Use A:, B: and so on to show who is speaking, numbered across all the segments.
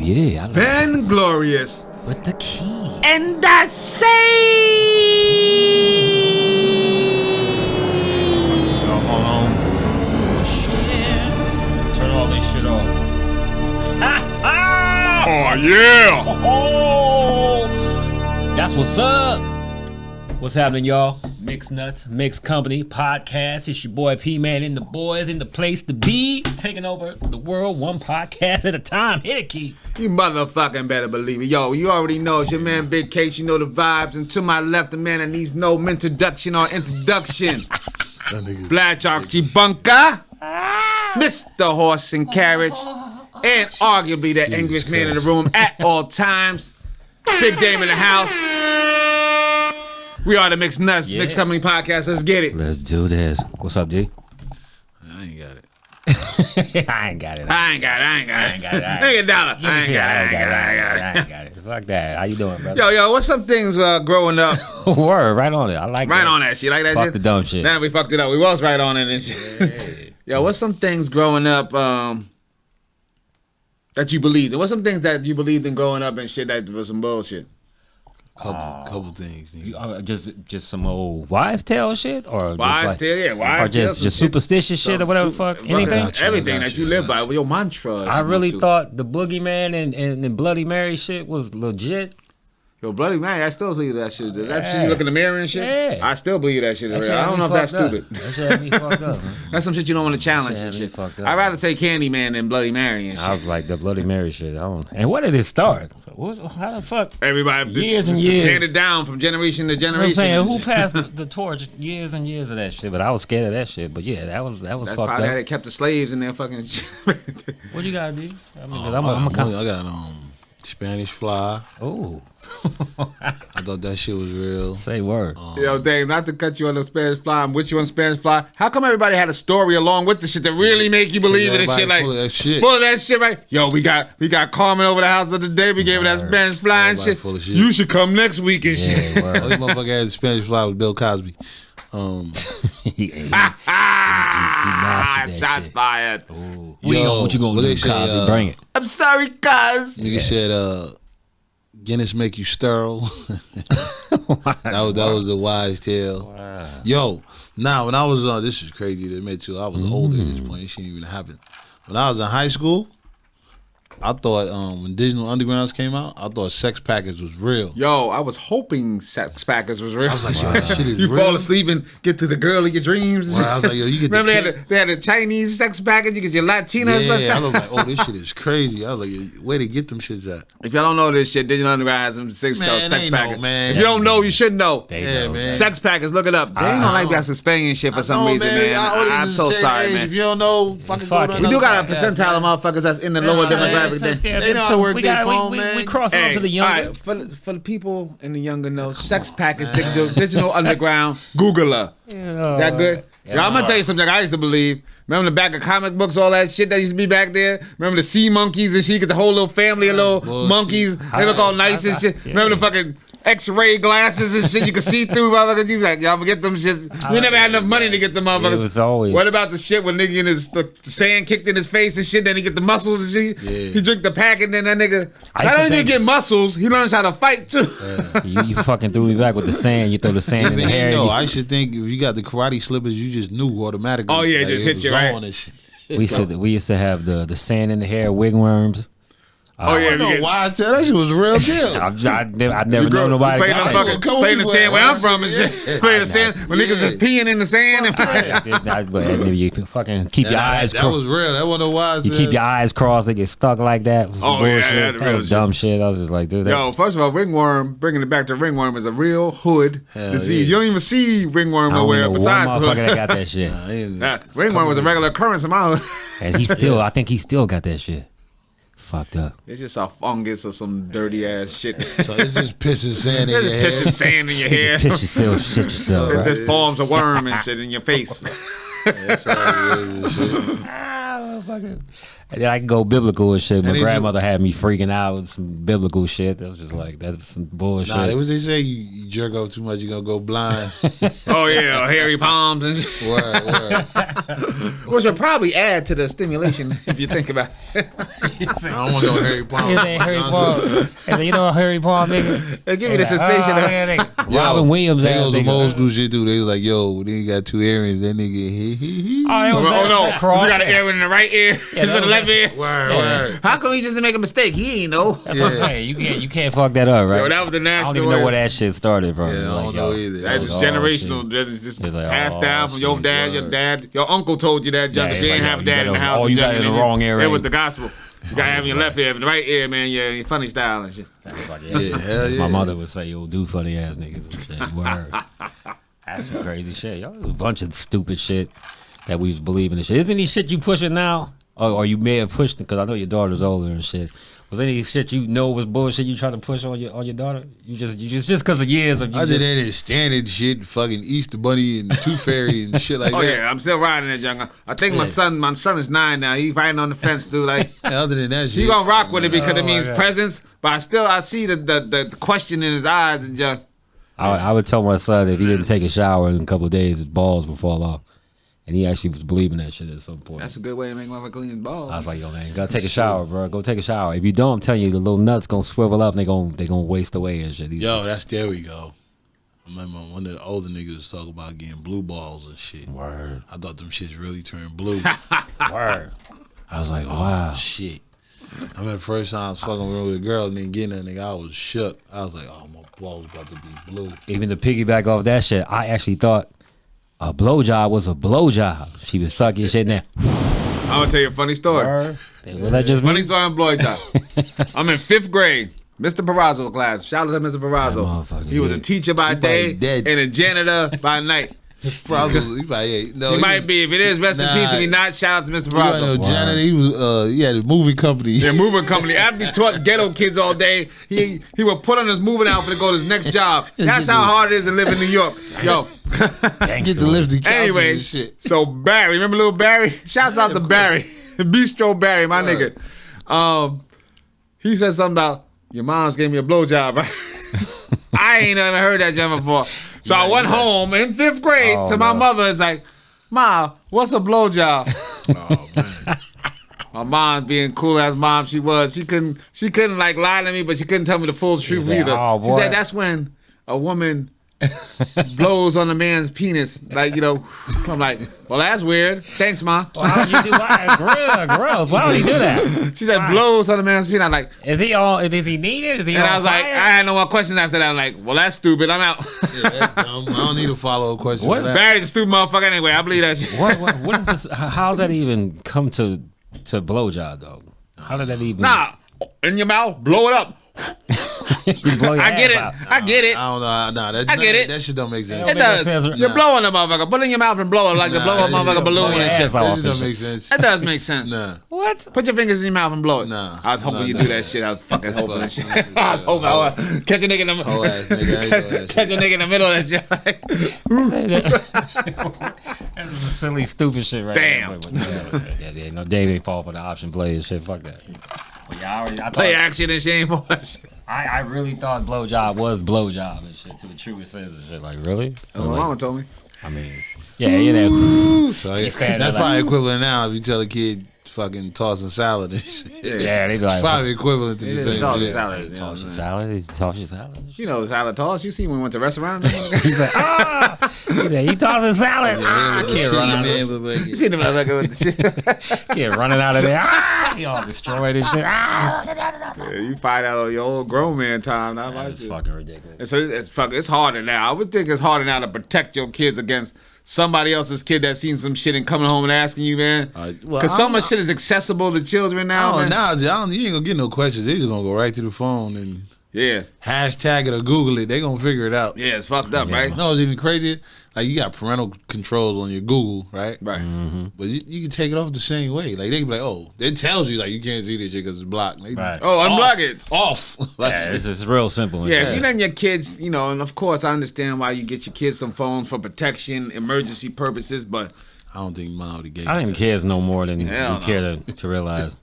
A: Yeah, I like
B: Vainglorious.
A: with the key.
B: And I say...
A: Hold on. Oh, shit. Turn all this shit off.
B: Oh, yeah.
A: Oh, that's what's up. What's happening, y'all? Mix Nuts, MixxCompany podcast. It's your boy P-Man and the boys in the place to be. Taking over the world one podcast at a time. Hit it, Key.
B: You motherfucking better believe it. Yo, you already know it's your man Big Case. You know the vibes. And to my left, the man that needs no introduction or introduction. Black Archie Bunker. Mr. Horse and Carriage. And arguably the English man in the room at all times. Big Dame in the house. We are the Mix Nuts, MixxCompany podcast. Let's get it.
A: Let's do this. What's up, G?
C: I ain't got it.
A: I ain't got it.
B: I ain't got it. Nigga dollar. I ain't got it.
A: Fuck that. How you doing, brother?
B: Yo, what's some things growing up?
A: Word, right on it. I like
B: Right
A: that.
B: on that shit. Like that
A: Fuck
B: shit?
A: the dumb shit.
B: Nah, we fucked it up. We was right on it and shit. Yo, what's some things growing up that you believed in? What's some things that you believed in growing up and shit that was some bullshit?
C: Couple things.
A: Just some old wise tale shit, or
B: Wise tale, wise
A: or just superstitious shit or whatever. Fuck anything.
B: Everything that you live by, your mantra.
A: I really thought the Boogeyman and the Bloody Mary shit was legit.
B: Yo, Bloody Mary, I still believe that shit. That shit you look in the mirror and shit?
A: Yeah.
B: I still believe that shit is real. I don't know if that's stupid.
A: That shit had me fucked up, man.
B: That's some shit you don't want to challenge and shit. I'd rather say Candyman than Bloody Mary and shit.
A: I was like, the Bloody Mary shit. And where did it start? How the fuck?
B: Everybody
A: years and years
B: handed down from generation to generation.
A: You know what I'm saying? Who passed the torch? Years and years of that shit. But I was scared of that shit. But yeah, that was
B: That's
A: fucked
B: probably
A: up.
B: how they kept the slaves in their fucking shit.
A: What you got, D? I mean,
C: I got Spanish Fly.
A: Oh.
C: I thought that shit was real.
A: Say word.
B: Yo, Dave, not to cut you on the Spanish Fly, I'm with you on Spanish Fly. How come everybody had a story along with the shit that really make you believe in it? Shit like full of that shit, right? Yo, we got Carmen over the house the other day. We gave her that Spanish Fly and shit.
C: Full of shit.
B: You should come next week and shit.
C: Word. This motherfucker had the Spanish Fly with Bill Cosby.
B: Shots fired.
A: What you gonna do, Cosby? Bring it.
B: I'm sorry, cuz.
C: Nigga said, Guinness make you sterile. that was a wise tale.
A: Wow.
C: Yo, now when I was this is crazy to admit to, I was older at this point. It shouldn't even happen. When I was in high school, I thought when Digital Undergrounds came out, I thought Sex Package was real.
B: Yo, I was hoping Sex Package was real.
C: I was like, yo, that shit is
B: you
C: real.
B: fall asleep and get to the girl of your dreams.
C: Right, I was like, yo, you get
B: remember they had a Chinese sex package, you get your Latina or something.
C: I was like, oh, this shit is crazy. I was like, where to get them shits at?
B: If y'all don't know this shit, Digital Underground has some sex package.
C: Man.
B: If you don't know, you should know.
C: Man.
B: Sex package, look it up. They ain't like that Hispanian shit for some reason, man. I'm so sorry, man.
C: If you don't know, fucking go to
B: we do got a percentile of motherfuckers that's in the lower demographic.
C: They know how to work their phone, man.
A: We cross on to the younger.
B: All right, for the people in the younger know, Sex package, Digital Underground, Googler. That good? Yeah, I'm gonna tell you something I used to believe. Remember the back of comic books, all that shit that used to be back there? Remember the sea monkeys and shit? Get the whole little family of little monkeys. They look all nice and shit. Remember the fucking X-ray glasses and shit you can see through, motherfuckers? You was like, y'all get them shit. We never had enough money to get them motherfuckers.
A: It was always.
B: What about the shit when nigga in the sand kicked in his face and shit, then he get the muscles and shit? Yeah. He drink the pack and then that nigga, not only did he get muscles, he learns how to fight too.
A: You fucking threw me back with the sand. You throw the sand in the hair.
C: No, I should think if you got the karate slippers, you just knew automatically.
B: Oh yeah, just hit you right.
A: We used to have the sand in the hair, wigworms.
B: Oh yeah,
C: no, why? That shit was real deal.
A: I never know nobody
B: playing the sand where I'm from and shit. Playing the sand when niggas is peeing in the sand.
A: But you fucking keep your eyes crossed.
C: That was real. That wasn't no wise.
A: You keep your eyes crossed. They get stuck like that. Bullshit. That was dumb shit. I was just like, dude.
B: Yo, first of all, ringworm. Bringing it back to ringworm is a real hood disease. You don't even see ringworm nowhere besides the hood.
A: That got that shit.
B: Ringworm was a regular occurrence in my hood.
A: And I think he still got that shit. Fucked up.
B: It's just a fungus or some dirty ass shit.
C: So it's just pissing sand in your hair.
B: Pissing sand in your hair.
A: You just piss yourself, shit yourself.
B: It just forms a worm and shit in your face.
C: That's all it is.
A: And then I can go biblical and shit. My
C: And
A: grandmother had me freaking out with some biblical shit. That was just like, that's some bullshit.
C: Nah, they say you jerk off too much, you gonna go blind.
B: Oh yeah, hairy palms and shit.
C: Word.
B: Which would probably add to the stimulation if you think about it.
C: I don't want no hairy palm.
A: Harry Paul. You know Harry Paul, nigga?
B: They give me the sensation of
A: Robin Williams.
C: They go some old school shit too. They was like, yo, they got 2 earrings. That nigga.
B: Oh no, you got an earring in the right ear. It's in the left ear.
C: Word.
B: How come he just make a mistake? He ain't know.
A: That's what I'm saying. You can't fuck that up, right?
B: Yo, that was the
A: I
B: national.
A: don't even know where that shit started from.
C: Yeah, I don't know either.
B: That is generational. That is just
A: like,
B: passed down from your dad, your dad. Your uncle told you that, John.
A: Yeah,
B: If you ain't have a dad in the house.
A: Oh, you got it in the wrong ear.
B: It was the gospel. You gotta have in your left ear, but the right ear, man, yeah, funny style and shit.
C: Hell yeah.
A: My mother would say, yo, do funny ass niggas. Word. That's some crazy shit. Y'all, a bunch of stupid shit that we was believing in shit. Isn't any shit you pushing now? Or you may have pushed it, because I know your daughter's older and shit. Was any shit you know was bullshit you try to push on your daughter? You just because of years of you.
C: I did that standard shit, fucking Easter Bunny and Tooth Fairy and shit like that.
B: Oh yeah, I'm still riding that young. I think my son is 9 now. He's riding on the fence too. Like
C: other than that shit,
B: he gonna rock with it because it means
A: God.
B: presence. But I see the question in his eyes and just.
A: I would tell my son if he didn't take a shower in a couple of days, his balls would fall off. And he actually was believing that shit at some point.
B: That's a good way to make motherfucker clean his balls.
A: I was like, yo, man, you gotta take a shower, bro. Go take a shower. If you don't, I'm telling you, the little nuts gonna swivel up and they gonna waste away and shit.
C: Yo, there we go. I remember one of the older niggas was talking about getting blue balls and shit.
A: Word.
C: I thought them shits really turned blue.
A: Word. I was like, wow.
C: Shit. I remember the first time I was fucking with a girl and then getting that nigga, I was shook. I was like, oh, my balls about to be blue.
A: Even to piggyback off that shit, I actually thought a blowjob was a blowjob. She was sucking shit in there.
B: I'm gonna tell you a funny story.
A: Well, that just
B: Funny story on blowjob. I'm in 5th grade. Mr. Barrazzo class. Shout out to Mr. Barrazzo. He was a teacher by day and a janitor by night.
C: Probably,
B: he might be. If it is, rest in peace. If he not, shout out to Mr. Barrazzo.
C: Janitor, he had a moving company.
B: Yeah, moving company. After he taught ghetto kids all day, he would put on his moving outfit to go to his next job. That's how hard it is to live in New York. Yo.
C: Get the lifting couches
B: anyway,
C: and shit.
B: So Barry, remember little Barry? Shouts out to Barry. Bistro Barry, my nigga. He said something about, your mom's gave me a blowjob, right? I ain't never heard that jam before. So I went home in 5th grade to my mother. It's like, Ma, what's a blowjob?
C: Oh man.
B: My mom, being cool as mom she was, she couldn't like lie to me, but she couldn't tell me the full truth either. She said that's when a woman blows on a man's penis, like, you know. I'm like, well, that's weird. Thanks, Ma.
A: Well, how would you do that? Gross. Why would he do that?
B: She said blows on a man's penis. I'm like,
A: is he needed? Is he
B: and
A: on
B: I was like,
A: fire?
B: I had no more questions after that. I'm like, well, that's stupid. I'm out.
C: Yeah, that's dumb. I don't need a follow-up question.
A: What?
C: For that.
B: Barry's a stupid motherfucker anyway. I believe that shit.
A: What is this? How's that even come to blowjob though? How did that even?
B: Nah, in your mouth, blow it up. I get it. I get it.
C: I don't know. Nah,
B: I get it.
C: That shit don't make sense.
B: It does. You're blowing the motherfucker. Put it in your mouth and blow it like you blow a motherfucker balloon and shit.
C: That shit don't make sense.
B: It does make sense.
C: Nah.
A: What?
B: Put your fingers in your mouth and blow it.
C: Nah.
B: I was hoping you do that shit. I was fucking hoping that shit. I was hoping. Catch a nigga in the
C: Whole ass nigga.
B: catch a nigga in the middle of that shit.
A: That's some silly, stupid shit right
B: Damn.
A: Yeah, no, Dave ain't fall for the option play and shit. Fuck that. But yeah, I thought,
B: Play action and shit.
A: I really thought blowjob was blowjob and shit to the truest sense and shit. Like, really?
B: My mama told me.
A: I mean, yeah, you know.
C: So that's probably equivalent now if you tell a kid fucking tossing salad and shit.
A: Yeah, they be like,
C: It's probably equivalent to the same
B: tossing
C: shit.
B: salad.
A: toss your salad. Toss your salad.
B: You know salad toss. You see when we went to restaurant.
A: He's like, he tossing salad. Kid running.
B: You see the motherfucker with the shit.
A: Kid running out of there. He all destroyed and shit.
B: Yeah, you find out on your old grown man time. Not my
A: That's
B: shit.
A: fucking ridiculous.
B: It's harder now. I would think it's harder now to protect your kids against somebody else's kid that's seen some shit and coming home and asking you, man. Because so much shit is accessible to children now, man.
C: You ain't gonna get no questions. They just gonna go right to the phone and hashtag it or Google it. They gonna figure it out.
B: Yeah, it's fucked up, right?
C: No, it's even crazier. Like, you got parental controls on your Google, right?
B: Right.
A: Mm-hmm.
C: But you can take it off the same way. Like, they can be like, oh, it tells you, like, you can't see this shit because it's blocked.
A: Right.
B: Oh, unblock it.
C: Off. Like,
A: Yeah, it's real simple.
B: Yeah, if you letting your kids, you know, and of course I understand why you get your kids some phones for protection, emergency purposes, but
C: I don't think mom would have gave.
A: I think kids know more than we
B: Hell
A: care to realize.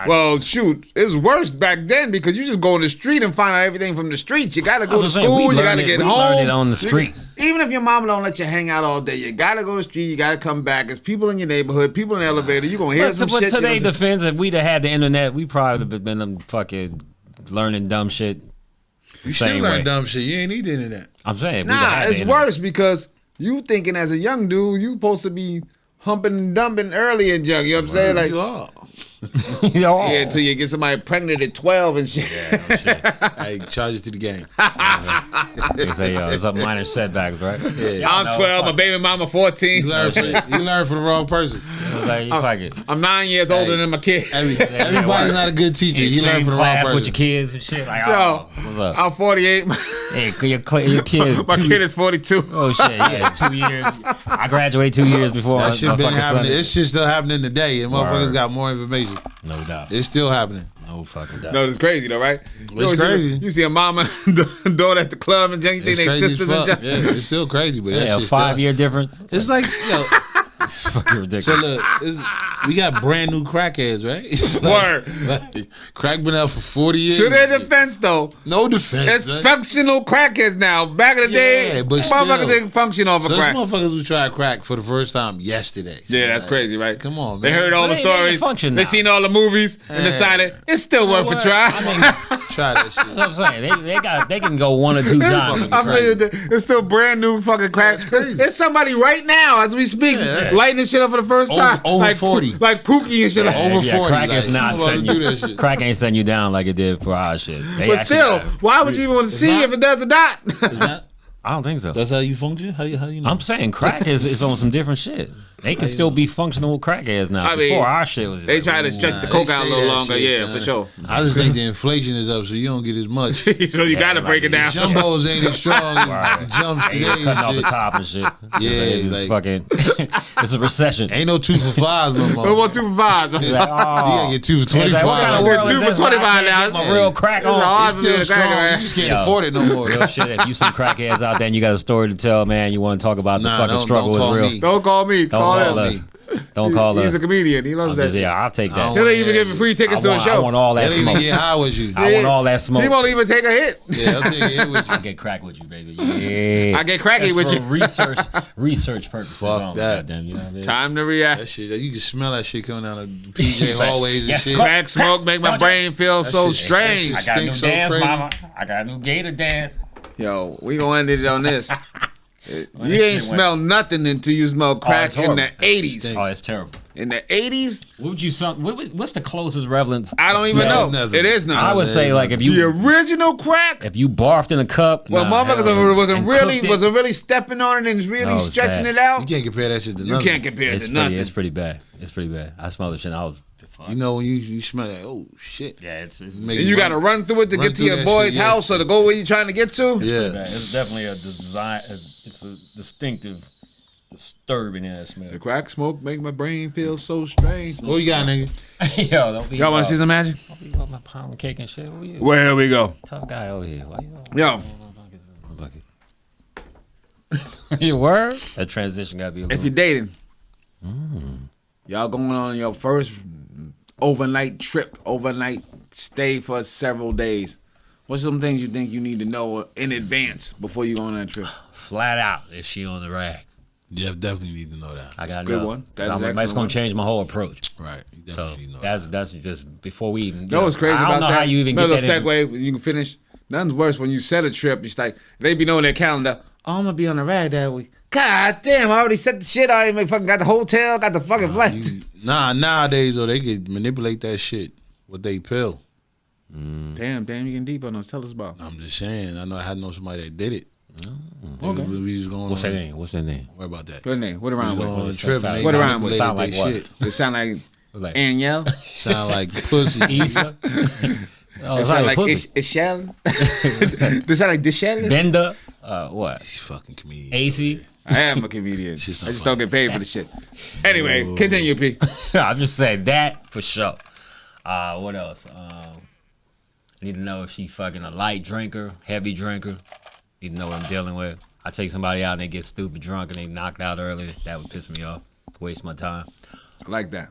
B: Well, shoot, it was worse back then because you just go in the street and find out everything from the street. You gotta go to school. You gotta get home.
A: We learned it on the street.
B: Even if your mom don't let you hang out all day, you gotta go to the street. You gotta come back. There's people in your neighborhood, people in the elevator. You gonna hear some shit.
A: But to their defense, if we'd have had the internet, we probably would have been them fucking learning dumb shit.
C: You should learn dumb shit. You ain't need the internet.
A: I'm saying,
B: nah, it's worse because you thinking as a young dude, you supposed to be humping and dumping early and junk. You know what I'm saying? Like,
C: you are.
B: Yeah, until you get somebody pregnant at 12 and shit.
A: Yeah, shit.
C: Hey, charges to the game.
A: They say it's a minor setbacks, right?
C: Yeah.
B: I'm 12, my baby mama 14.
C: You learn for the wrong person.
A: Like, you fuck it.
B: I'm 9 years older than my kid.
C: Everybody's not a good teacher. You learn for the wrong person.
A: With your kids and shit. Like,
B: Yo,
A: what's up?
B: I'm 48.
A: Hey, your kid.
B: My kid is 42.
A: Oh shit, yeah, 2 years. I graduate 2 years before.
C: That shit been happening.
A: Sunday.
C: This shit still happening today, and motherfuckers
A: Word.
C: got more information.
A: No doubt.
C: It's still happening.
A: No fucking doubt.
B: No, it's crazy though, right?
C: It's crazy.
B: You see a mama and daughter at the club and junk, you think they
C: Crazy as
B: sisters and
C: fuck.
B: junk.
C: Yeah, it's still crazy, but that
A: Yeah, a
C: shit
A: 5 year difference.
C: It's like, yo,
A: It's fucking ridiculous.
C: so look, we got brand new crackheads, right?
B: Word.
C: Crack been out for 40 years.
B: To their defense though,
C: No defense.
B: it's
C: son.
B: functional crackheads now. Back in the day,
C: Yeah, but
B: motherfuckers
C: still.
B: didn't function off
C: So
B: of
C: there's
B: crack.
C: motherfuckers who tried crack for the first time yesterday.
B: Yeah, that's crazy, right?
C: Come on, man.
B: They heard all
A: But
B: the
A: they didn't
B: stories.
A: function
B: They
A: now.
B: seen all the movies and decided it's still worth a
C: what?
B: try.
C: Try that shit.
A: That's what I'm saying. They can go 1 or 2 times.
B: I'm telling you, it's still brand new fucking crack.
C: That's crazy.
B: There's somebody right now as we speak
C: Yeah.
B: lighting this shit up for the first time.
C: Over
B: like
C: 40.
B: Like Pookie and shit. Like,
C: Over 40.
A: Crack
C: like,
A: is not
C: you wanna
A: setting
C: do that
A: you.
C: shit.
A: Crack ain't setting you down like it did for our shit. They
B: but
A: actually
B: still,
A: got-
B: why would you even want to see
C: not-
B: if it does or not?
A: I don't think so.
C: That's how you function? How you know?
A: I'm saying crack is on some different shit. They can still be functional crackheads now.
B: I mean,
A: Before our shit was.
B: they
A: like,
B: try to
A: ooh.
B: stretch the
C: Nah,
B: coke
C: they
B: out a
C: say
B: little
C: that
B: longer.
C: shit,
B: Yeah,
C: son.
B: for sure.
C: I just think the inflation is up, so you don't get as much.
B: So you got to break it down.
C: Jumbos ain't as strong as the jumps
A: Hey,
C: today
A: you're cutting off
C: and
A: the
C: shit.
A: top and shit.
C: Yeah,
A: it's
C: like-
A: fucking. It's a recession.
C: Ain't no 2 for 5s no more.
B: No more 2 for 5.
A: Like,
C: You gotta get 2 for
A: It's
C: 25.
A: like, what kind of
B: Get
A: world
B: 2
A: is
B: for
A: this?
B: 25 now.
A: Get my real crack
B: It's hard
A: on.
B: to
C: Still
B: be a
C: strong.
B: cracker,
C: You just can't
A: Yo.
C: afford it no more.
A: Real shit. If you some crackheads out there and you got a story to tell, man, you want to talk about the
C: Nah,
A: fucking
C: don't
A: struggle
C: call
A: is real.
C: me.
B: Don't call me.
A: Don't
B: Call
A: call
B: him.
A: us. Don't call us.
B: He's a comedian. He loves that shit.
A: Yeah, I'll take
C: I
A: that.
C: don't
B: He'll
C: want
B: even
C: that.
B: give you free tickets to a
A: I
B: show.
A: want all that
C: They'll even
A: smoke.
C: get high with you.
A: I want all that smoke.
B: He won't even take a hit.
C: Yeah, I'll take a hit with you.
A: I get crack with you, baby. Yeah.
B: I get cracky
A: That's
B: with
A: for
B: you.
A: research purposes.
C: Fuck
A: only,
C: that.
A: goddamn, you know what I mean?
B: Time to react.
C: That shit, you can smell that shit coming down the PJ hallways and
A: Yes,
C: shit.
A: sir.
B: Crack smoke make my brain feel so
C: shit-
B: strange.
C: that
A: I got a new
C: Stinks so
A: dance,
C: crazy.
A: mama. I got a new gator dance.
B: Yo, we gonna end it on this. You
A: this
B: ain't
A: shit
B: smell nothing until you smell crack
A: it's
B: in the
A: horrible.
B: 80s.
A: Oh, it's terrible.
B: In the 80s,
A: What would you what's the closest relevance?
B: I don't even
C: Smell
B: know.
C: nothing.
B: It is
A: I
B: not.
A: would say like if
B: The
A: you
B: original crack.
A: barfed in a cup.
B: Well,
C: Nah,
B: motherfuckers
C: hell no.
B: wasn't
A: And
B: really
A: cooked it.
B: wasn't really stepping on it and really
A: No, it's
B: stretching
A: bad.
B: it out.
C: You can't compare that shit to
B: You
C: nothing.
B: can't compare it
A: it's
B: to
A: pretty,
B: nothing.
A: it's pretty bad. It's pretty bad. I smelled the shit. And I was.
C: You know when you smell that, oh shit.
A: Yeah, it's
C: Make
B: And you got to run through it to
C: run
B: get to
C: through
B: your
C: that
B: boy's
C: shit, yeah.
B: house or to go where you're trying to get to.
C: Yeah.
A: It's definitely a design. It's a distinctive, disturbing ass smell.
B: The crack smoke make my brain feel so strange.
C: What you got, nigga?
A: Yo, don't be.
B: Y'all want to see some magic?
A: Don't be about my pound cake and shit. Who you?
B: Well, here we go.
A: Tough guy over here. Why you?
B: Yo,
A: You word? That transition gotta be a
B: if
A: little.
B: you're dating, y'all going on your first overnight trip, overnight stay for several days. What's some things you think you need to know in advance before you go on that trip?
A: Flat out, is she on the rack?
C: You definitely need to know that.
A: I gotta
B: good
A: know.
B: one. That is
A: That's
B: excellent
A: gonna
B: one.
A: change my whole approach.
C: Right. You
A: So
C: definitely need to know that.
A: that's just before we even.
B: You know what's crazy
A: I
B: about
A: don't know
B: that?
A: how you even get
B: Another
A: that.
B: segue. You can finish. Nothing's worse when you set a trip. It's like they be knowing their calendar. Oh, I'm gonna be on the rag that week. God damn! I already set the shit. I already fucking got the hotel. Got the fucking flight.
C: Nowadays though, they can manipulate that shit with they pill.
B: Damn, you getting deep on us. Tell us about.
C: I'm just saying. I know I had know somebody that did it.
B: Okay.
C: We was going
A: What's
C: on.
A: that name? What's that name?
C: Don't worry about that.
B: What name? What
C: We
B: around
C: was
B: with?
C: going on a
A: What
C: trip.
A: it
C: and they
B: What around with?
A: Sound
C: manipulated
A: like
C: they
A: what?
C: shit.
B: It sound like
A: Like
B: Aniel.
C: Sound like pussy.
A: Issa? Oh,
B: It
A: it's
B: sound
A: like
B: like
A: pussy.
B: Ishel. Does sound like Dishel?
A: Bender. What?
C: She's fucking comedian.
A: AC.
B: I am a comedian.
C: She's
B: I
C: not
B: just don't get paid for the shit. Anyway, continue, P.
A: I'm just saying that for sure. What else? Need to know if she fucking a light drinker, heavy drinker. Need to know what I'm dealing with. I take somebody out and they get stupid drunk and they knocked out early. That would piss me off. Waste my time.
B: I like that.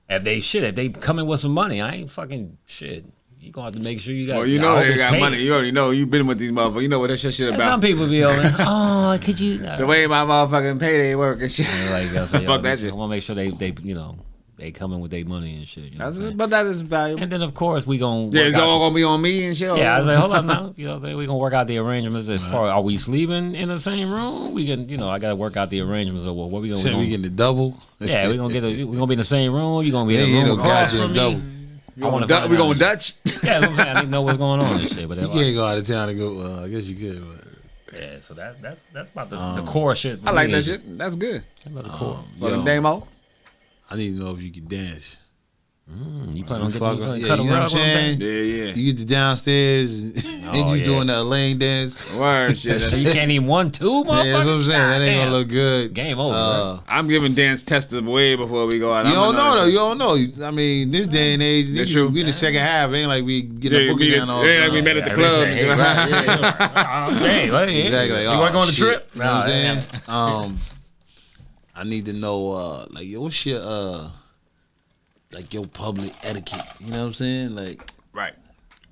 A: If they come in with some money, I ain't fucking shit. You gonna have to make sure you got.
B: Well, you know they got money. You already know. You been with these motherfuckers. You know what that shit
A: And
B: about.
A: some people be over. Oh, could you?
B: The way my motherfucking payday work and shit.
A: Like,
B: Fuck that shit.
A: I want to make sure they they come in with their money and shit. You know
B: But that is valuable.
A: and then of course we gonna.
B: Yeah, it's all gonna be on me and shit.
A: Yeah, I was like, hold up now. We gonna work out the arrangements as far. Are we sleeping in the same room? We can, I gotta work out the arrangements of what we gonna.
C: Shit, we getting the double.
A: Yeah, we gonna be in the same room. You gonna be in the room across from me.
C: double.
B: We going Dutch?
A: Yeah, that's what I'm saying. I need to know what's going on and shit. But
C: You can't go out of town and go. I guess you could. But.
A: yeah, so that's about the core shit.
B: I like that shit. That's good.
A: The core.
B: Fucking demo.
C: I need to know if you can dance.
A: You plan on
C: Fuck
A: getting
C: yeah,
A: cut a
C: you know what I'm
A: rug on
C: saying?
A: that?
B: Yeah.
C: You get to downstairs and you doing that lane dance.
B: Word shit.
A: So you can't even 1, 2, motherfucker?
C: Yeah, that's what I'm saying. That ain't
A: Damn.
C: gonna look good.
A: Game over. Bro.
B: I'm giving dance tests way before we go out.
C: You don't know though. You don't know. I mean, this day and age,
B: That's true.
C: we in the second half. It ain't like we get a booking down all the
B: Yeah,
C: time.
B: like we met at the
A: Yeah,
B: club.
A: hey,
C: Exactly.
A: You want to go on the
C: shit.
A: trip?
C: You know what I'm saying? I need to know, like, yo, what's your, like, your public etiquette? You know what I'm saying? Like,
B: Right.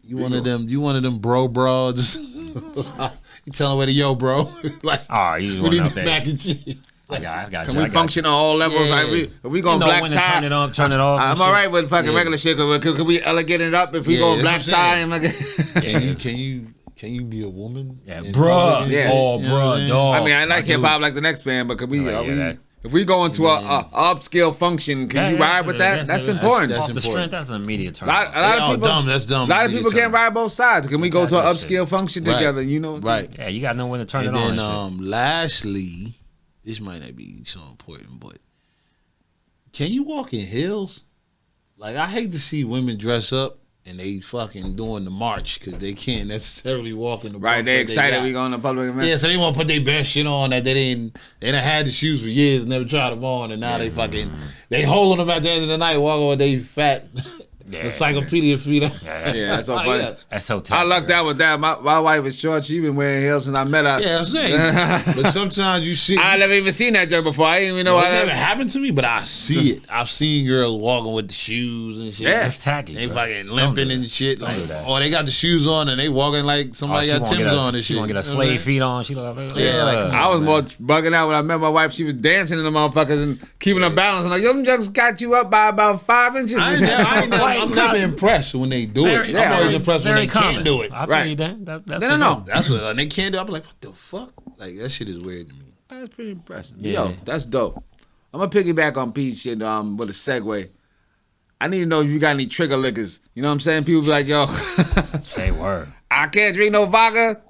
C: you one of them bro, just you telling where to yo, bro. Like,
A: You
C: we
A: going
C: need
A: out
C: to
A: there.
C: mac and cheese.
A: I got
B: Can
A: you.
B: we function on all levels?
C: Yeah.
B: Like we going
A: know
B: black
A: when to
B: tie.
A: turn it on, turn it off.
B: I'm
A: and
B: all
A: shit.
B: right with fucking
C: Yeah.
B: regular shit. Could we elegate it up if we
C: Yeah,
B: go
C: that's
B: black
C: what I'm
B: tie
C: saying.
B: and like?
C: Can you be a woman?
A: Yeah,
C: And
A: bruh.
B: Yeah.
A: Oh,
C: You know what I
A: bruh,
C: mean?
A: dog.
B: I mean, I like
A: do.
B: hip hop like the next band, but could we?
A: Oh, yeah, that-
B: If we go into a upscale function, can you ride with that? That's important.
C: that's
A: Off the
C: important.
A: strength, that's an immediate turn.
B: A lot of people,
C: dumb. That's dumb.
B: A lot of people can't ride both sides. Can we go to an
A: That's that
B: upscale function
C: Right.
B: together? You know,
C: Right.
A: Yeah, you gotta know when to turn
C: And
A: it on.
C: then,
A: and shit.
C: lastly, this might not be so important, but can you walk in heels? Like, I hate to see women dress up and they fucking doing the march because they can't necessarily walk in the
B: Right?
C: bumps
B: They
C: that
B: excited.
C: got.
B: We going to public event.
C: Yeah, so they want to put their best shit on that they done had the shoes for years, never tried them on, and now they fucking they holding them at the end of the night, walking with they fat encyclopedia feet.
A: Yeah,
B: Yeah, that's so funny.
A: that's so tough.
B: I lucked out with that. My wife is short. She been wearing heels since I met her.
C: Yeah, I'm saying. But sometimes you see.
B: I never even seen that joke before. I didn't even know
C: It
B: how
C: never
B: that.
C: happened to me, but I see it. I've seen girls walking with the shoes and shit.
B: Yeah.
A: That's tacky.
C: They
A: bro.
C: fucking
A: Don't
C: limping
A: do
C: and
A: that.
C: shit.
A: Don't
C: Like,
A: do that.
C: or they got the shoes on and they walking like somebody
A: She
C: got
A: won't
C: Tim's
A: get a-
C: on and shit.
A: She gonna get a
C: You know what
A: slave
C: I'm
A: feet on. She like,
C: Yeah, like,
B: I was more bugging out when I met my wife. She was dancing in the motherfuckers and keeping her balance. I'm like, yo, them jokes got you up by about 5 inches.
C: I'm never impressed when they do it.
B: yeah,
C: I'm always
B: very-
C: impressed when they can't do it.
A: I feel
B: Right.
A: you, Dan. That's
B: No.
C: That's what and they can't do. I'm like, what the fuck? Like that shit is weird to me.
B: That's pretty impressive.
A: Yeah.
B: Yo, that's dope. I'm gonna piggyback on Pete's shit with a segue. I need to know if you got any trigger liquors. You know what I'm saying? People be like, yo,
A: Say word.
B: I can't drink no vodka.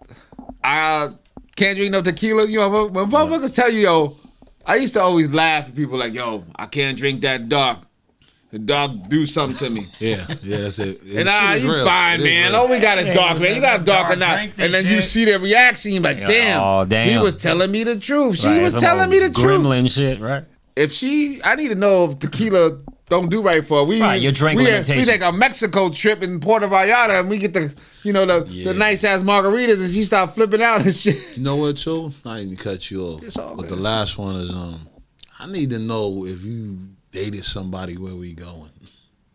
B: I can't drink no tequila. You know, when motherfuckers tell you, yo, I used to always laugh at people like, yo, I can't drink that dark. The dark do something to me.
C: Yeah, that's it.
B: And you fine, man. All we got is
A: Yeah,
B: dark, man. You got dark or not.
A: drink this
B: And then you
A: shit.
B: see the reaction, you're like,
A: Yeah,
B: damn.
A: oh, damn.
B: He was telling me the truth. She
A: Right,
B: was
A: some
B: telling
A: old
B: me the truth.
A: gremlin shit, right?
B: I need to know if tequila don't do right for her.
A: Right, your drink
B: we
A: limitations.
B: take a Mexico trip in Puerto Vallarta and we get the nice ass margaritas and she start flipping out and shit.
C: You know what, too? I didn't cut you off.
B: It's all
C: But
B: good.
C: the last one is I need to know if you dated somebody where we going.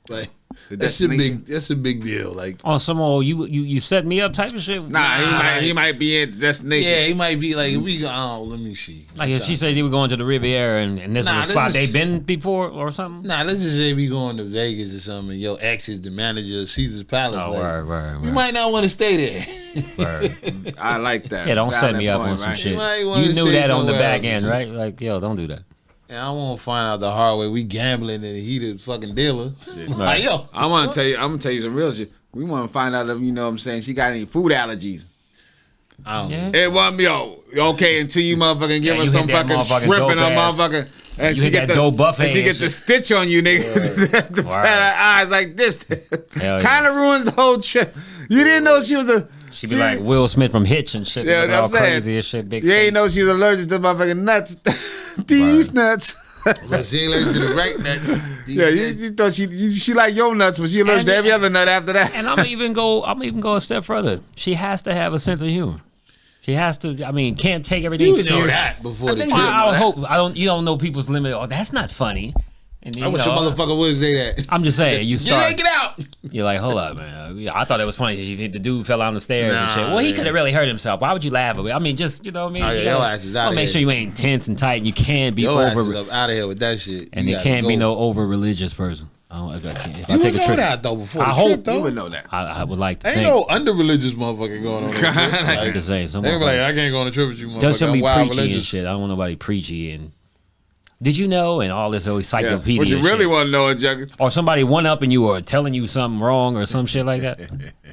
C: Like that's a big deal. Like
A: On some old you set me up type of shit.
B: Nah, he might be in the destination.
C: yeah, he might be like we go. Let me see.
A: Like if she said they were going to the Riviera and this
C: Nah,
A: was a
C: this
A: spot
C: is-
A: they been before or something.
C: Nah, let's just say we going to Vegas or something. And your ex is the manager of Caesar's Palace.
A: Oh,
C: like,
A: word.
C: You might not want to stay there.
A: Word.
B: I like that.
A: Yeah, don't set
B: Valid
A: me up
B: point,
A: on some
B: right?
A: shit.
C: You might wanna
A: You knew
C: stay
A: that on the
C: somewhere
A: back
C: else.
A: end, right? Like, yo, don't do that.
C: And I won't find out the hard way. We gambling and he the fucking dealer. Like, yo.
B: I'm gonna tell you some real shit. We want to find out if you know what I'm saying she got any food allergies.
C: I don't
A: Yeah.
C: know.
B: It wasn't okay until you motherfucking give
A: Yeah,
B: her
A: you
B: some
A: hit that
B: fucking
A: motherfucking
B: shrimp in her
A: dope ass.
B: motherfucker. And
A: You
B: she
A: hit
B: get
A: that
B: the
A: dope buffet
B: and she
A: and
B: gets the
A: shit.
B: stitch on you, nigga. the
A: Word.
B: fat eyes like this.
A: Hell yeah.
B: Kind of ruins the whole trip. You didn't know she was a.
A: She be like Will Smith from Hitch and shit.
B: Yeah,
A: looking
B: that's
A: all
B: what I'm saying.
A: crazy as shit. Big
B: You
A: face.
B: ain't know she was allergic to motherfucking nuts. These nuts.
C: But she ain't allergic to the right nut.
B: Yeah, you thought she like your nuts, but she allergic to every other nut after that.
A: And I'm even go a step further. She has to have a sense of humor. She has to. I mean, can't take everything
C: You
A: serious.
C: know that before the trip.
A: I hope. You don't know people's limit. Oh, that's not funny. And then,
C: I wish a motherfucker would say that.
A: I'm just saying. You start.
C: Get out.
A: You're like, hold up, man. I thought it was funny. The dude fell down the stairs and shit. Well, he
C: man.
A: could have really hurt himself. Why would you laugh at it? I mean, just you know what I mean.
C: Oh, yeah,
A: You
C: your
A: gotta-
C: ass is out of
A: make
C: here.
A: sure you ain't tense and tight, and you can't be
C: Your ass
A: over.
C: is up out of here with that shit.
A: And you can't be no over religious person. I don't. If I
C: You
A: take
C: would
A: a
C: know
A: trip,
C: that though before the
A: I
C: trip
A: hope
C: though.
B: You would know that.
A: I would like to
C: Ain't
A: think.
C: no under religious motherfucker going on.
A: I'm just saying.
C: They be like, I can't go on a trip with you,
A: Just
C: motherfucker.
A: shouldn't
C: I'm
A: be
C: wild
A: preachy and
C: religious.
A: shit. I don't want nobody preachy and. Did you know and all this
B: Yeah.
A: encyclopedia?
B: What you really
A: shit.
B: want to know, Juggy?
A: Or somebody one upping you or telling you something wrong or some shit like that.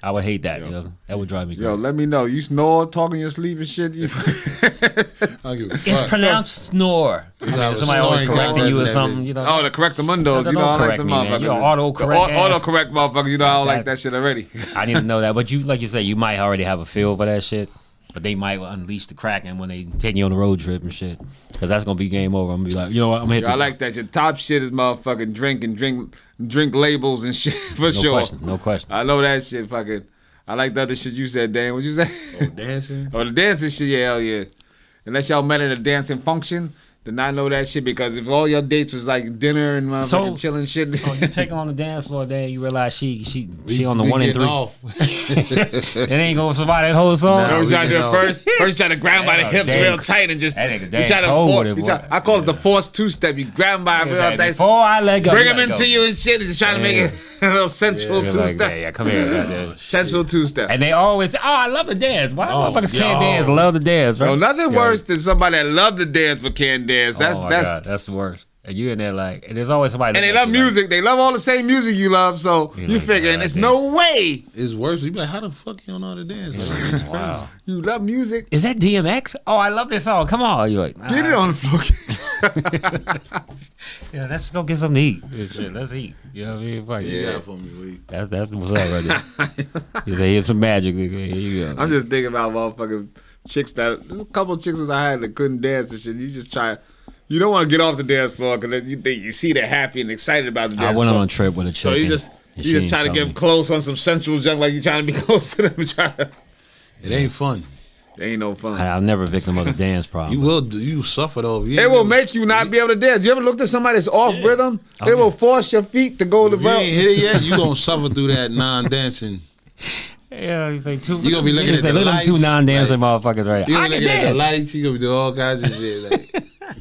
A: I would hate that. That would drive me crazy.
B: Yo, let me know. You snore, talking your sleep and shit. You
C: I don't give a
A: It's
C: fuck.
A: pronounced snore. I mean,
C: have a
A: somebody always
C: snoring
A: correcting you or
C: contest
A: something.
C: and
A: You know.
B: Oh, the correct the mundos.
A: No,
B: You know,
A: don't
B: I like
A: correct
B: the
A: me, man.
B: motherfuckers.
A: You're an autocorrect ass.
B: Autocorrect motherfuckers. You know, I don't like
A: That-
B: that shit already.
A: I didn't know that, but you, like you said, you might already have a feel for that shit. But they might unleash the Kraken when they take you on the road trip and shit. Because that's gonna be game over. I'm gonna be like, you know what? I'm gonna hit.
B: Yo, I like that shit. Top shit is motherfucking drink labels and shit for
A: no
B: sure.
A: question. No question.
B: I know that shit. Fucking. I like the other shit you said, Dan. What you say?
C: Oh, dancing?
B: Oh, the dancing shit. Yeah, hell yeah. Unless y'all met at a dancing function, then I know that shit because if all your dates was like dinner and motherfucking
A: So-
B: chilling shit.
A: Oh, you take her on the dance floor, then you realize she on the
C: We
A: 1 and
C: getting
A: 3.
C: off.
A: It ain't gonna survive that whole song.
C: Nah.
B: First, try to
C: we know.
B: first try to grab him by the
A: That
B: hips
A: dang-
B: real tight and just
A: that nigga
B: you
A: dang
B: try to
A: cold
B: force.
A: with it, boy.
B: I call it the forced two-step. You grab him by real tight,
A: Before I let go,
B: bring
A: you
B: him
A: gotta
B: into
A: go.
B: you and shit, and just trying to make it a little sensual
A: You're like,
B: two-step.
A: yeah, come here. goddamn.
B: Sensual two-step.
A: And they always, I love to dance. Why motherfuckers can't
C: yo.
A: dance? Love to dance, right?
B: No, nothing
A: Yeah.
B: worse than somebody that love to dance but can't dance. That's
A: oh my
B: that's.
A: God, that's the worst. And you in there like, and there's always somebody.
B: And they
A: that
B: love
A: like,
B: music. They love all the same music you love. So
A: You're
B: you
A: like,
B: figuring
A: God
B: there's
A: damn.
B: no way
C: It's worse. You be like, how the fuck you don't know how to dance? Like, it's crazy.
A: Wow.
B: you love music.
A: Is that DMX? Oh, I love this song. Come on. You're like,
B: Get it on the floor.
A: Yeah, let's go get something to eat. Yeah, shit, let's eat. You know what I mean? Fuck
C: You
A: yeah.
C: got it for me, Lee.
A: That's what's up right there. You say, here's some magic. Here you go.
B: I'm just thinking about motherfucking chicks that there's a couple of chicks that I had that couldn't dance and shit. You just try. You don't want to get off the dance floor because you see they're happy and excited about the dance
A: I
B: floor.
A: went on a trip with a chick.
B: So you
A: and
B: just
A: she
B: you just
A: ain't
B: try to
A: tell
B: get
A: me.
B: close on some sensual junk like you trying to be close to them.
C: It ain't fun.
B: It ain't no fun.
A: I'm never a victim of a dance problem.
C: You will do. You suffer though.
B: It will make you not be able to dance. You ever looked at somebody that's off rhythm? It will force your feet to go to
C: If you
B: the
C: ain't hit it yet, you gonna suffer through that non-dancing.
A: Yeah, you say two.
C: You gonna be looking at the
A: look at them two
C: lights,
A: non-dancing motherfuckers right
C: You
A: there. I
C: gonna
A: can
C: look at the
A: dance.
C: lights. You gonna do all kinds of shit. Like,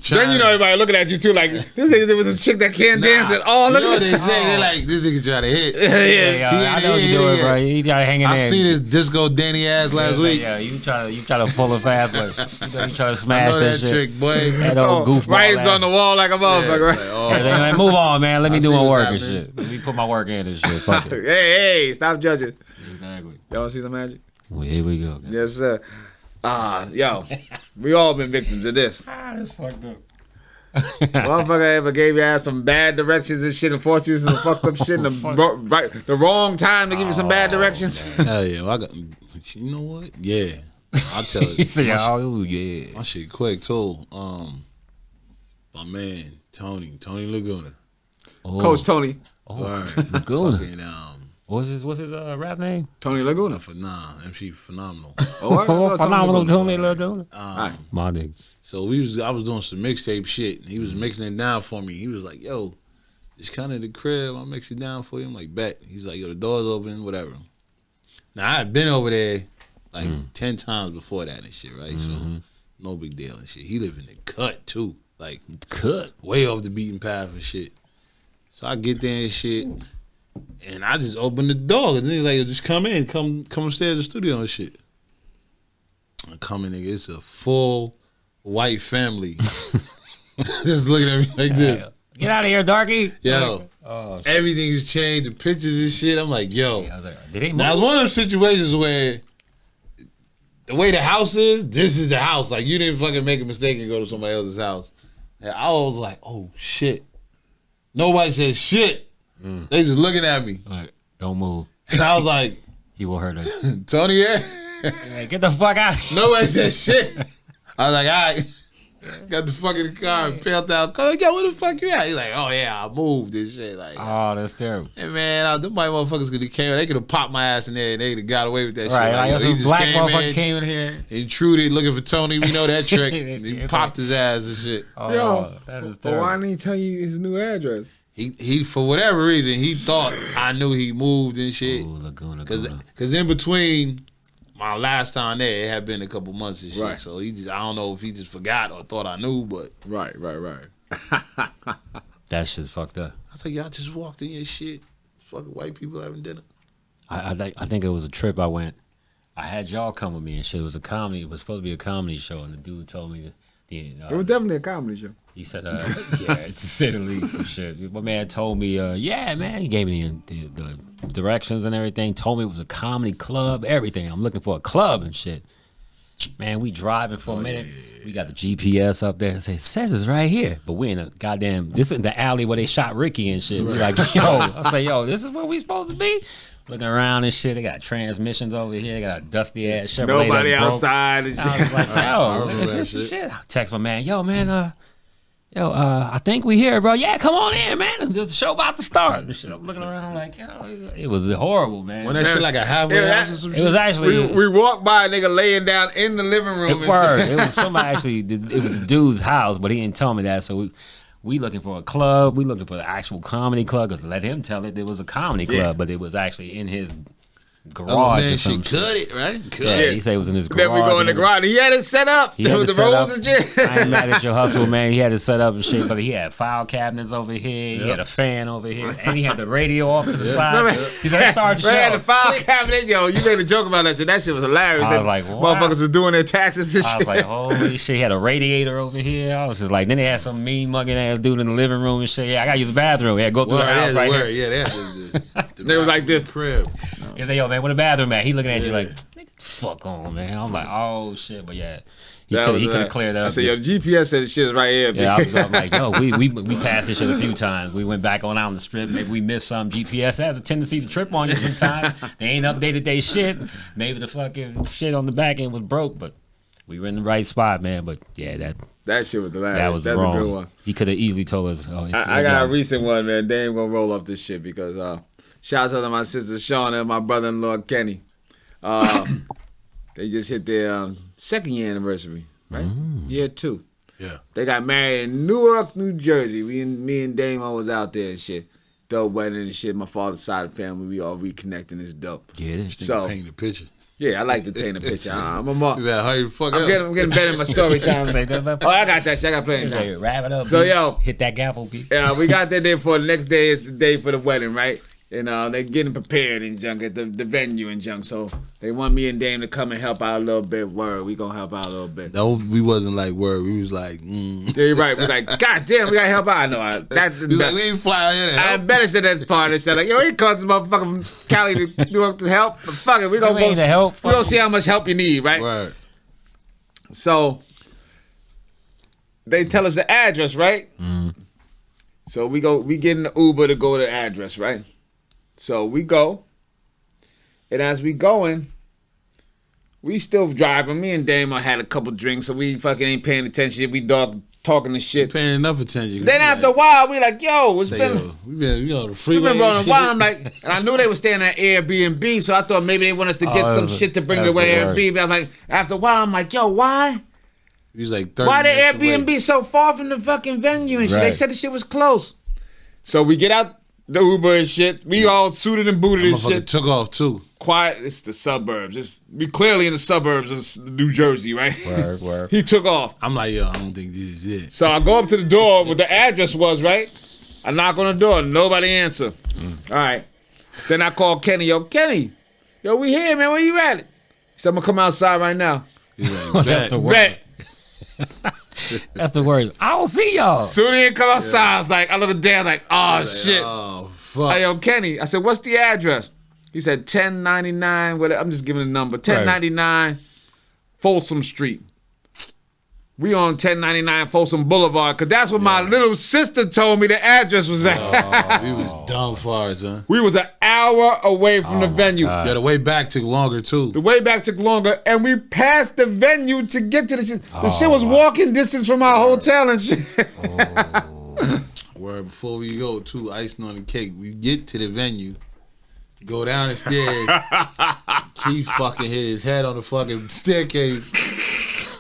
B: Then you know everybody looking at you too like this nigga there was a chick that can't dance at all.
C: You
B: Look
C: know what
B: at
C: they
B: this.
C: say? They like this nigga try to hit.
A: Yeah, I know what you're doing, bro. You gotta hang in
C: I
A: there.
C: seen this disco Danny ass last week.
A: Yeah, you try to pull it fast, but you try to
C: I
A: smash
C: know
A: that
C: that
A: shit.
C: trick, boy.
A: That old goofball.
B: Writings
A: ass.
B: on the wall like a motherfucker.
C: Like,
B: Right?
C: oh,
A: Hey, like, move on, man. Let me
C: I
A: do
C: see
A: my
C: what's
A: work and
C: happening.
A: shit. Let me put my work in and shit. Fuck it.
B: Hey, stop judging.
A: Exactly.
B: Y'all want to see some magic?
A: Well, here we go.
B: Yes, sir. Yo, we all been victims of this.
A: That's fucked up.
B: Motherfucker ever gave your ass some bad directions and shit and forced you to some fucked up shit in the wrong time to give you some bad directions?
C: hell yeah. Well, I got. You know what? Yeah, I'll tell
A: He
C: you.
A: said, "Oh yeah."
C: My shit quick too. My man Tony Laguna.
A: Oh,
B: Coach Tony.
C: Word.
A: Laguna.
C: Fucking,
A: What's his rap name?
B: Tony Laguna.
C: MC Phenomenal.
B: Oh,
A: Phenomenal Tony Laguna.
C: Um,
A: My nigga.
C: So I was doing some mixtape shit. And he was mixing it down for me. He was like, "Yo, just kind of the crib. I'll mix it down for you." I'm like, "Bet." He's like, "Yo, the door's open, whatever." Now I had been over there like 10 times before that and shit, right? So no big deal and shit. He live in the cut too, like
A: Cut.
C: way off the beaten path and shit. So I get there and shit, and I just open the door. And he's like, "Yo, just come in, come upstairs to the studio and shit." I come in, nigga. It's a full white family. Just looking at me like this.
A: Get out of here, darky.
C: Yo,
A: Oh, shit.
C: everything's changed. The pictures and shit. I'm like, yo.
A: I was like, did they
C: Now, it's
A: move?
C: one of those situations where the way the house is, this is the house. Like, you didn't fucking make a mistake and go to somebody else's house. And I was like, oh, shit. Nobody said shit. They just looking at me.
A: Like, don't move.
C: And I was like,
A: He will hurt us.
C: Tony, yeah?
A: Hey, get the fuck out.
C: Nobody said shit. I was like, all right. Got the fucking car and peeled out. Yo, where the fuck you at? He's like, oh yeah, I moved and shit. Like,
A: Oh, that's terrible.
C: hey man, them white motherfuckers could have came. They could have popped my ass in there and they could have got away with that
A: Right,
C: shit.
A: like,
C: yo, he
A: some
C: just
A: black
C: came
A: motherfucker
C: in,
A: came in here.
C: intruded looking for Tony. We know that trick. He popped his ass and shit.
A: Oh,
B: Yo,
A: that is
B: Well,
A: terrible.
B: why didn't he tell you his new address?
C: He for whatever reason he thought I knew he moved and shit.
A: Ooh, Laguna.
C: Cause in between my last time there, it had been a couple months and shit.
B: Right.
C: So I don't know if he just forgot or thought I knew, but
B: Right.
A: That shit's fucked up.
C: I was like, y'all just walked in your shit. Fucking white people having dinner.
A: I think it was a trip I went. I had y'all come with me and shit. It was a comedy. It was supposed to be a comedy show, and the dude told me that
B: It was definitely a comedy show.
A: he said, yeah, to say the least and shit. My man told me, yeah, man, he gave me the directions and everything. Told me it was a comedy club, everything. I'm looking for a club and shit. Man, we driving for a minute. We got the GPS up there. It says it's right here. But we in a goddamn, this is the alley where they shot Ricky and shit. We like, yo, I say, yo, this is where we supposed to be? Looking around and shit. They got transmissions over here. They got a dusty ass Chevrolet.
B: Nobody
A: that's broke.
B: outside and
A: I
B: shit.
A: was like, yo, look at this and shit. I text my man, yo, man, I think we here, bro. Yeah, come on in, man. The show about to start. And shit, I'm looking around, I'm like, yo, it was horrible, man.
C: When that shit like a halfway house or some shit?
A: It was actually
B: We walked by a nigga laying down in the living room. and
A: word.
B: shit.
A: It was somebody actually. It was the dude's house, but he didn't tell me that. So we looking for a club. We looking for the actual comedy club. Cause let him tell it. There was a comedy club,
B: Yeah.
A: but it was actually in his garage
C: Oh
A: or
C: man,
A: something.
C: she cut it, right? Cut
A: Yeah,
C: it.
A: he said it was in his garage.
B: Then we go in the
A: and
B: garage. He had it set up.
A: He had
B: With
A: it
B: the
A: set
B: rolls
A: up.
B: and shit.
A: I ain't mad at your hustle, man. He had it set up and shit, but he had file cabinets over here. He had a fan over here, and he had the radio off to the side. He said, "Start the
B: Right at
A: show."
B: the file cabinet. Yo, you made a joke about that shit. That shit was hilarious.
A: I was like, wow.
B: Motherfuckers was doing their taxes and
A: I
B: shit.
A: was like, holy shit, he had a radiator over here. I was just like, then they had some mean mugging ass dude in the living room and shit. Yeah, I gotta use the bathroom. Yeah, go through the house right here.
C: Yeah, they had
B: They was like this.
C: crib.
A: He said, yo, man, where the bathroom at? He looking at you like, fuck on, man. I'm like, oh shit, but yeah, he
B: That
A: could
B: was
A: have cleared that
B: I
A: up.
B: said, yo, GPS says shit's right here.
A: Yeah,
B: bitch.
A: I'm like, yo, we passed this shit a few times. We went back on out on the strip. Maybe we missed some. GPS has a tendency to trip on you sometimes. They ain't updated their shit. Maybe the fucking shit on the back end was broke, but we were in the right spot, man. But yeah,
B: That shit was hilarious.
A: that was
B: That's
A: wrong.
B: a good one.
A: He could have easily told us. Oh, it's
B: I got a recent one, man. They ain't gonna roll up this shit because shouts out to my sister Shauna and my brother-in-law Kenny. They just hit their second year anniversary, right? Year 2.
C: Yeah.
B: They got married in Newark, New Jersey. Me and Damo was out there and shit. Dope wedding and shit. My father's side of the family, we all reconnecting. It's dope.
A: Yeah, it is.
B: So
C: Paint the picture.
B: yeah, I like to paint a picture. I'm a mark.
C: You better hurry the fuck up.
B: I'm getting better in my story time.
A: Say that,
B: Oh, I got that shit. I got plenty of time.
A: Hey, wrap it up.
B: So,
A: B.
B: yo.
A: hit that gavel, B.
B: Yeah, we got that day for the next day is the day for the wedding, right? And they're getting prepared and junk at the venue and junk. So they want me and Dame to come and help out a little bit. Word, we gonna help out a little bit.
C: No, we wasn't like word. We was like,
B: Yeah, you're right. We're like, God damn, we gotta help out. I know. That's
C: we was like, we ain't fly out here to
B: I
C: help.
B: embellished it as part of it. Like, yo, he called this motherfucker from Cali to help. But fuck it, we gonna
A: We
B: go.
A: ain't to help.
B: We gonna see how much help you need, right?
C: Word.
B: So they tell us the address, right? So we get in the Uber to go to the address, right? So we go, and as we going, we still driving. Me and Damo had a couple drinks, so we fucking ain't paying attention. We talking and shit.
C: Paying enough attention.
B: Then after a while, we like, yo, it's
C: Say,
B: been.
C: yo, we on the
B: We
C: freeway.
B: been rolling a
C: and
B: while.
C: shit.
B: I'm like, and I knew they were staying at Airbnb, so I thought maybe they want us to get some
A: that's
B: shit to bring to
A: the word.
B: Airbnb. I'm like, after a while, I'm like, yo, why?
C: We was like 30
B: Why the
C: minutes
B: Airbnb
C: away.
B: so far from the fucking venue and shit? They
A: Right.
B: said the shit was close. So we get out the Uber and shit. We all suited and booted and
C: Motherfucker
B: shit.
C: took off too.
B: Quiet. It's the suburbs. We clearly in the suburbs of New Jersey, right?
A: Word.
B: He took off.
C: I'm like, yo, I don't think this is it.
B: So I go up to the door where the address was, right? I knock on the door. Nobody answer. All right. Then I call Kenny. Yo, Kenny. Yo, we here, man. Where you at? He said, I'm going to come outside right now.
C: He's like,
A: That's the
C: bet.
A: word.
B: Bet.
A: That's the word. I don't see y'all.
B: Soon as he come outside, I was like, I look at Dan like, oh, shit.
C: Oh fuck.
B: Hey, yo, Kenny. I said, what's the address? He said 1099, whatever. I'm just giving a number. 1099 Folsom Street. We on 1099 Folsom Boulevard, because that's where my little sister told me the address was at.
C: We was dumb far, son.
B: We was an hour away from the venue.
C: Yeah, the way back took longer, too.
B: The way back took longer, and we passed the venue to get to the shit. The shit was walking distance from our hotel and shit.
C: Where before we go, too, icing on the cake, we get to the venue, go down the stairs, Keith fucking hit his head on the fucking staircase.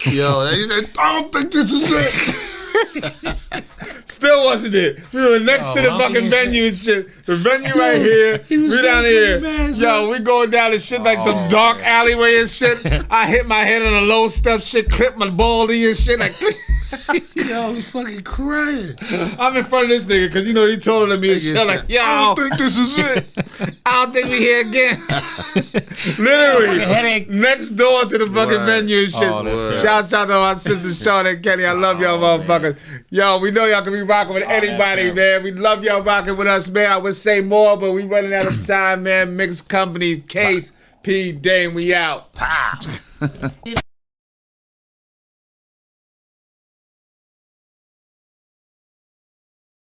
C: Yo, he said, I don't think this is it.
B: Still wasn't it. We were next to the fucking venue and shit. The venue right here. We down here. Yo, we going down the shit like some dark alleyway and shit. I hit my head on a low step shit, clipped my baldy and shit. Like,
C: yo, I was fucking crying.
B: I'm in front of this nigga because, you know, he told me and shit like, yo,
C: I don't think this is it.
B: I don't think we here again. Literally, next door to the fucking venue and shit. Shouts out to my sisters, Sean and Kenny. I love y'all motherfuckers. Yo, we know y'all can be rocking with anybody, man. We love y'all rocking with us, man. I would say more, but we running out of time, man. MixxCompany, Case, P. Dame, we out.